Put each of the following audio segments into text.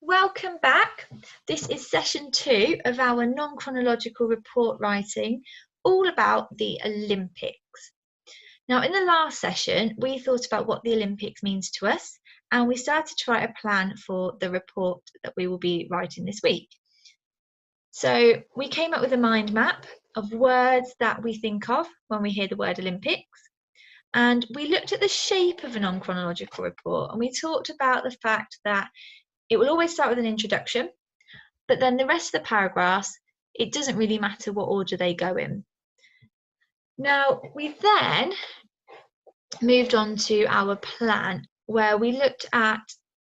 Welcome back. This is session 2 of our non-chronological report writing, all about the Olympics. Now, in the last session, we thought about what the Olympics means to us, and we started to write a plan for the report that we will be writing this week. So we came up with a mind map of words that we think of when we hear the word Olympics. And we looked at the shape of a non-chronological report, and we talked about the fact that it will always start with an introduction, but then the rest of the paragraphs, it doesn't really matter what order they go in. Now, we then moved on to our plan, where we looked at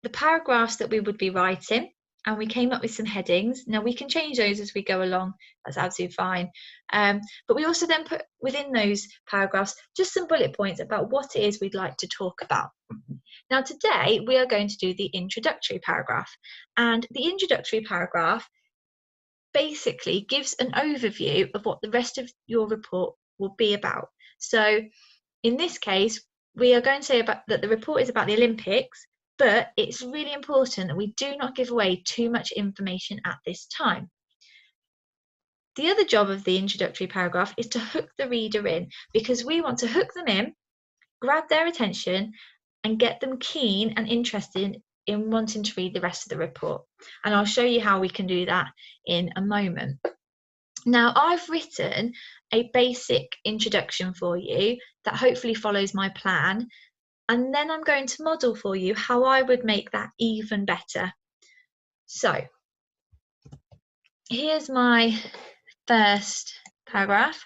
the paragraphs that we would be writing, and we came up with some headings. Now, we can change those as we go along, that's absolutely fine. But we also then put within those paragraphs just some bullet points about what it is we'd like to talk about. Now, today we are going to do the introductory paragraph, and the introductory paragraph basically gives an overview of what the rest of your report will be about. So in this case, we are going to say about that the report is about the Olympics, but it's really important that we do not give away too much information at this time. The other job of the introductory paragraph is to hook the reader in, because we want to hook them in, grab their attention, and get them keen and interested in wanting to read the rest of the report. And I'll show you how we can do that in a moment. Now, I've written a basic introduction for you that hopefully follows my plan, and then I'm going to model for you how I would make that even better. So here's my first paragraph.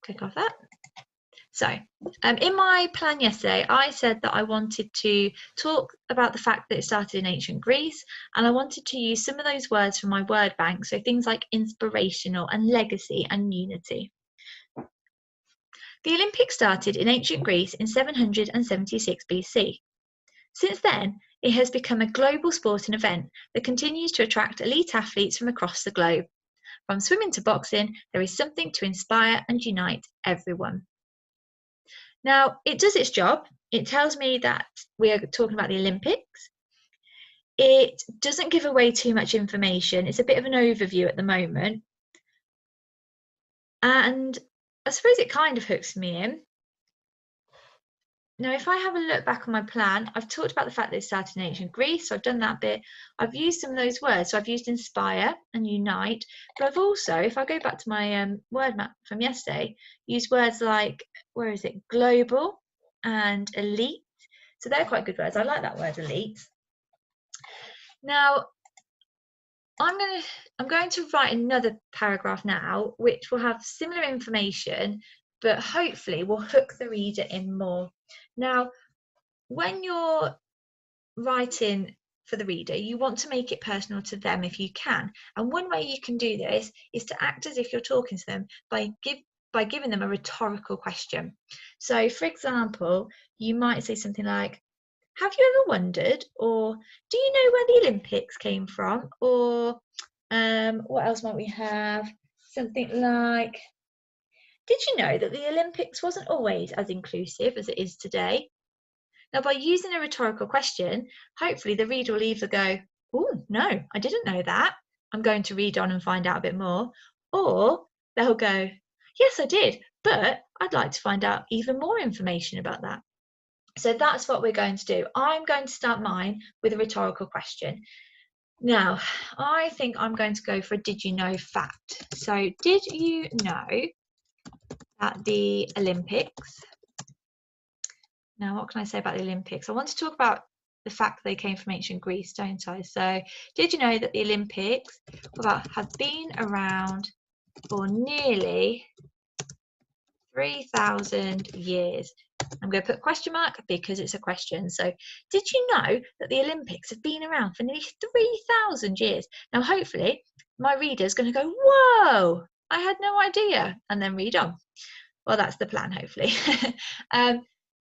Click off that. So in my plan yesterday, I said that I wanted to talk about the fact that it started in ancient Greece, and I wanted to use some of those words from my word bank, so things like inspirational and legacy and unity. The Olympics started in ancient Greece in 776 BC. Since then, it has become a global sporting event that continues to attract elite athletes from across the globe. From swimming to boxing, there is something to inspire and unite everyone. Now, it does its job. It tells me that we are talking about the Olympics. It doesn't give away too much information. It's a bit of an overview at the moment. And I suppose it kind of hooks me in. Now, if I have a look back on my plan, I've talked about the fact that it started in ancient Greece, so I've done that bit. I've used some of those words, so I've used inspire and unite, but I've also, if I go back to my word map from yesterday, used words like, global and elite. So they're quite good words. I like that word, elite. Now, I'm going to write another paragraph now, which will have similar information, but hopefully will hook the reader in more. Now, when you're writing for the reader, you want to make it personal to them if you can. And one way you can do this is to act as if you're talking to them by giving them a rhetorical question. So, for example, you might say something like, have you ever wondered, or do you know where the Olympics came from? Or what else might we have? Something like, did you know that the Olympics wasn't always as inclusive as it is today? Now, by using a rhetorical question, hopefully the reader will either go, oh, no, I didn't know that. I'm going to read on and find out a bit more. Or they'll go, yes, I did, but I'd like to find out even more information about that. So that's what we're going to do. I'm going to start mine with a rhetorical question. Now, I think I'm going to go for a did you know fact. So, did you know that the Olympics, now what can I say about the Olympics? I want to talk about the fact that they came from ancient Greece, don't I? So, did you know that the Olympics have been around for nearly 3,000 years? I'm going to put question mark because it's a question. So, did you know that the Olympics have been around for nearly 3,000 years? Now, hopefully, my reader's going to go, whoa, I had no idea, and then read on. Well, that's the plan, hopefully.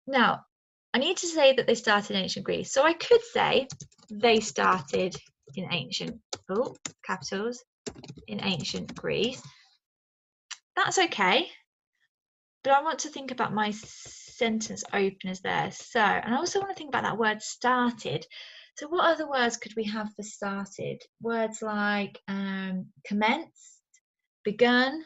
Now, I need to say that they started in ancient Greece. So I could say they started in ancient, capitals, in ancient Greece. That's okay. But I want to think about my sentence openers there. So, and I also want to think about that word started. So what other words could we have for started? Words like commenced, begun,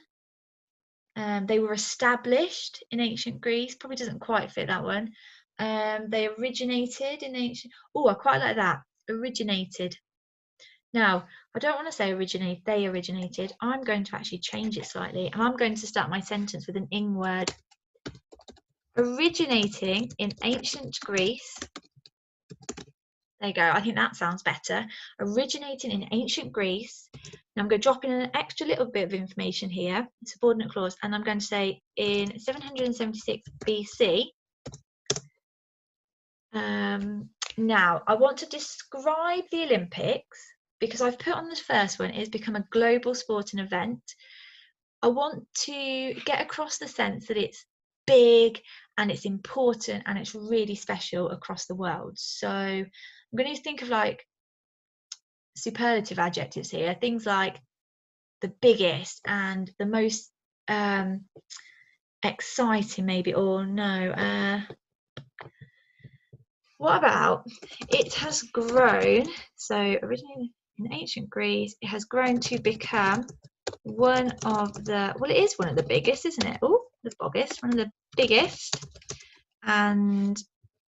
they were established in ancient Greece. Probably doesn't quite fit that one. They originated in ancient. Oh, I quite like that. Originated. Now, I don't want to say originate. They originated. I'm going to actually change it slightly, and I'm going to start my sentence with an ing word. Originating in ancient Greece. There you go. I think that sounds better. Originating in ancient Greece. Now I'm going to drop in an extra little bit of information here, subordinate clause, and I'm going to say in 776 BC. Now, I want to describe the Olympics because I've put on the first one, it's become a global sporting event. I want to get across the sense that it's big and it's important and it's really special across the world. So I'm going to think of like superlative adjectives here, things like the biggest and the most exciting maybe, or no, what about it has grown, so originally in ancient Greece, it has grown to become one of the, well, it is one of the biggest, isn't it? Oh, the biggest, one of the biggest. And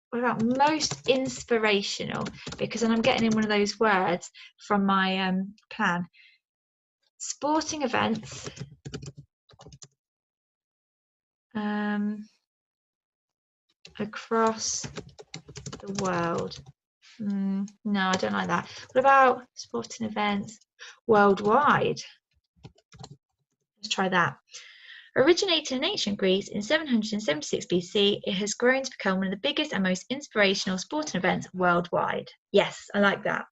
what about most inspirational? Because then I'm getting in one of those words from my plan. Sporting events. Across the world. No, I don't like that. What about sporting events worldwide? Let's try that. Originating in ancient Greece in 776 BC, it has grown to become one of the biggest and most inspirational sporting events worldwide. Yes, I like that.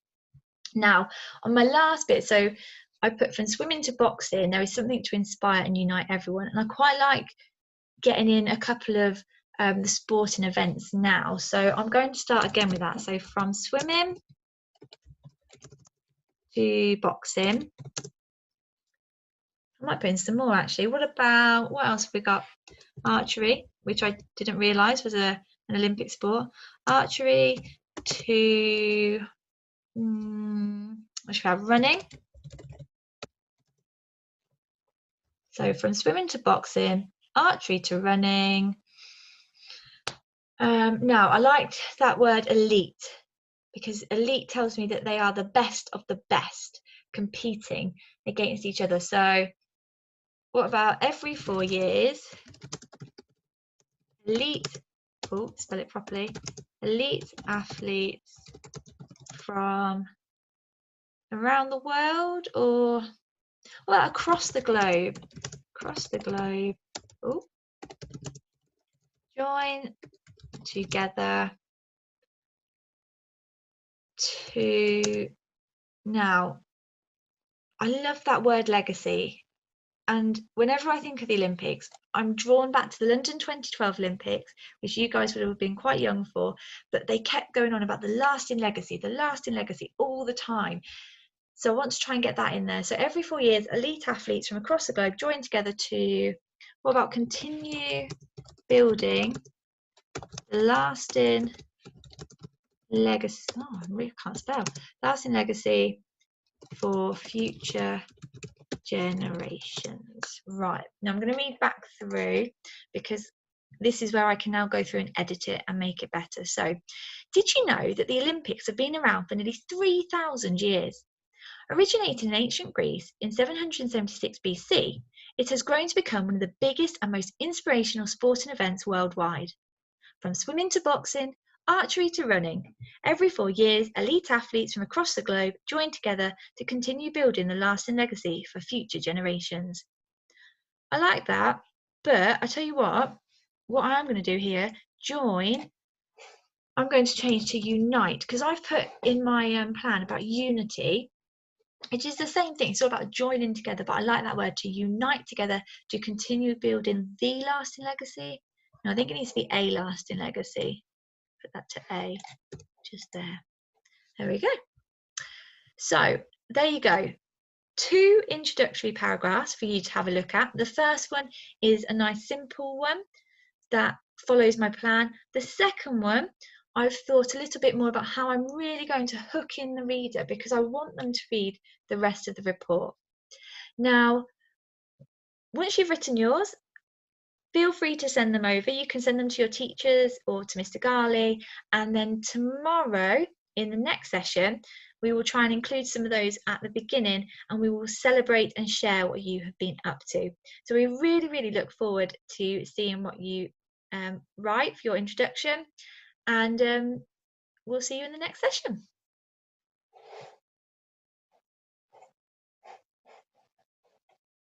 Now, on my last bit, so I put from swimming to boxing, there is something to inspire and unite everyone. And I quite like getting in a couple of the sporting events now. So I'm going to start again with that. So from swimming to boxing. I might put in some more actually. What else have we got? Archery, which I didn't realise was an Olympic sport. Archery to what should we have? Running. So from swimming to boxing, archery to running. Now I liked that word elite because elite tells me that they are the best of the best competing against each other. So what about every 4 years, elite, spell it properly, elite athletes from around the world, or well, across the globe, join together to, now I love that word legacy, and whenever I think of the Olympics, I'm drawn back to the London 2012 Olympics, which you guys would have been quite young for, but they kept going on about the lasting legacy all the time. So I want to try and get that in there. So every 4 years, elite athletes from across the globe join together to, what about continue building the lasting legacy, I really can't spell, lasting legacy for future generations. Right, now I'm going to read back through because this is where I can now go through and edit it and make it better. So, did you know that the Olympics have been around for nearly 3,000 years? Originating in ancient Greece in 776 BC, it has grown to become one of the biggest and most inspirational sporting events worldwide. From swimming to boxing, archery to running, every 4 years, elite athletes from across the globe join together to continue building the lasting legacy for future generations. I like that, but I tell you what I'm going to do here, join, I'm going to change to unite, because I've put in my plan about unity, which is the same thing. It's all about joining together, but I like that word, to unite together to continue building the lasting legacy. No, I think it needs to be a lasting legacy. Put that to A, just there. There we go. So there you go. 2 introductory paragraphs for you to have a look at. The first one is a nice simple one that follows my plan. The second one, I've thought a little bit more about how I'm really going to hook in the reader because I want them to read the rest of the report. Now, once you've written yours, feel free to send them over. You can send them to your teachers or to Mr. Garley, and then tomorrow in the next session, we will try and include some of those at the beginning, and we will celebrate and share what you have been up to. So we really, really look forward to seeing what you write for your introduction, and we'll see you in the next session.